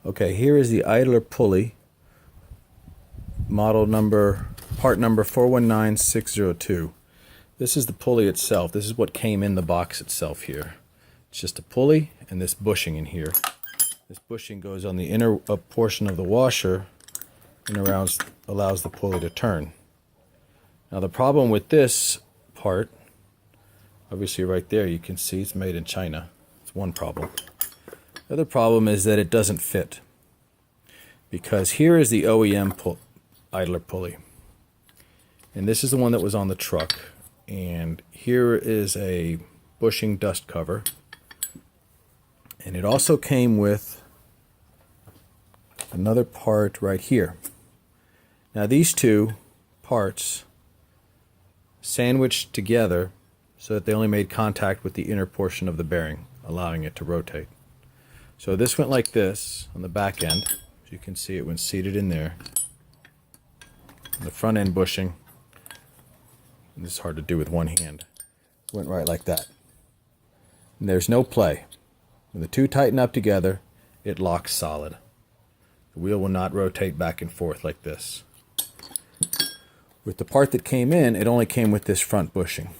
Okay, here is the idler pulley, part number 419602. This is the pulley itself. This is what came in the box itself here. It's just a pulley and this bushing in here. This bushing goes on the inner portion of the washer and allows the pulley to turn. Now the problem with this part, obviously right there you can see it's made in China. It's one problem. The other problem is that it doesn't fit, because here is the OEM idler pulley, and this is the one that was on the truck, and here is a bushing dust cover, and it also came with another part right here. Now these two parts sandwiched together so that they only made contact with the inner portion of the bearing, allowing it to rotate. So this went like this on the back end. As you can see, it went seated in there. And the front end bushing, and this is hard to do with one hand, went right like that. And there's no play. When the two tighten up together, it locks solid. The wheel will not rotate back and forth like this. With the part that came in, it only came with this front bushing.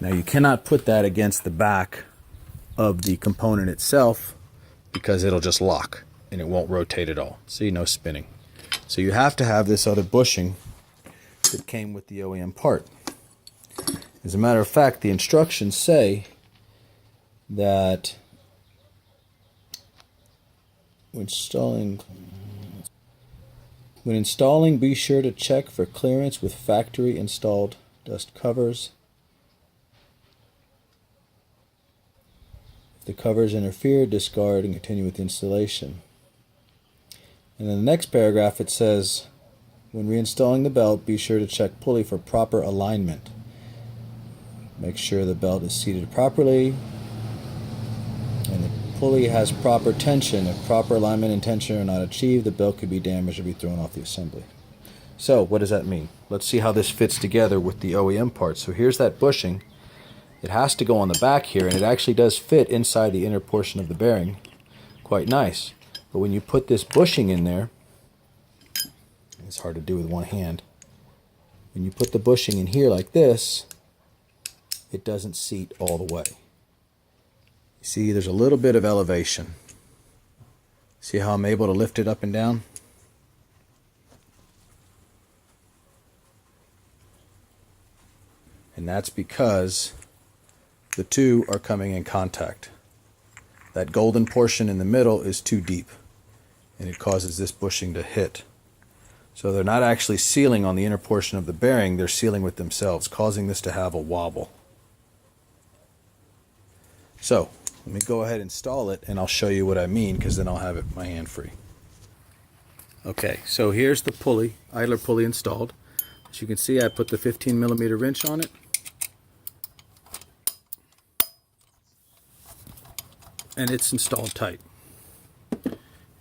Now you cannot put that against the back of the component itself, because it'll just lock and it won't rotate at all. See, no spinning. So you have to have this other bushing that came with the OEM part. As a matter of fact, the instructions say that when installing, be sure to check for clearance with factory installed dust covers. If the covers interfere, discard and continue with installation. And in the next paragraph it says, when reinstalling the belt, be sure to check pulley for proper alignment. Make sure the belt is seated properly and the pulley has proper tension. If proper alignment and tension are not achieved, the belt could be damaged or be thrown off the assembly. So what does that mean? Let's see how this fits together with the OEM part. So here's that bushing. It has to go on the back here, and it actually does fit inside the inner portion of the bearing. Quite nice. But when you put this bushing in there, it's hard to do with one hand. When you put the bushing in here like this, it doesn't seat all the way. You see, there's a little bit of elevation. See how I'm able to lift it up and down? And that's because the two are coming in contact. That golden portion in the middle is too deep, and it causes this bushing to hit. So they're not actually sealing on the inner portion of the bearing, they're sealing with themselves, causing this to have a wobble. So let me go ahead and install it, and I'll show you what I mean, because then I'll have my hand free. Okay, so here's the pulley, idler pulley installed. As you can see, I put the 15mm wrench on it. And it's installed tight.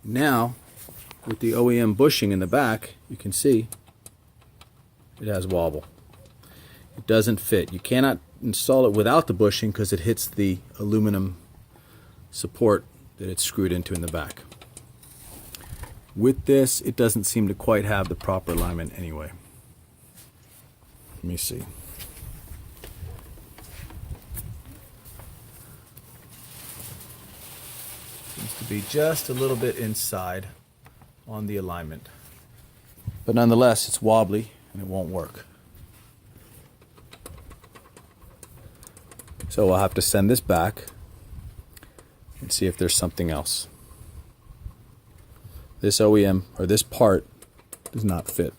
Now, with the OEM bushing in the back, you can see it has wobble. It doesn't fit. You cannot install it without the bushing because it hits the aluminum support that it's screwed into in the back. With this, it doesn't seem to quite have the proper alignment anyway. Let me see. Seems to be just a little bit inside on the alignment. But nonetheless, it's wobbly and it won't work. So I'll have to send this back and see if there's something else. This OEM, or this part, does not fit.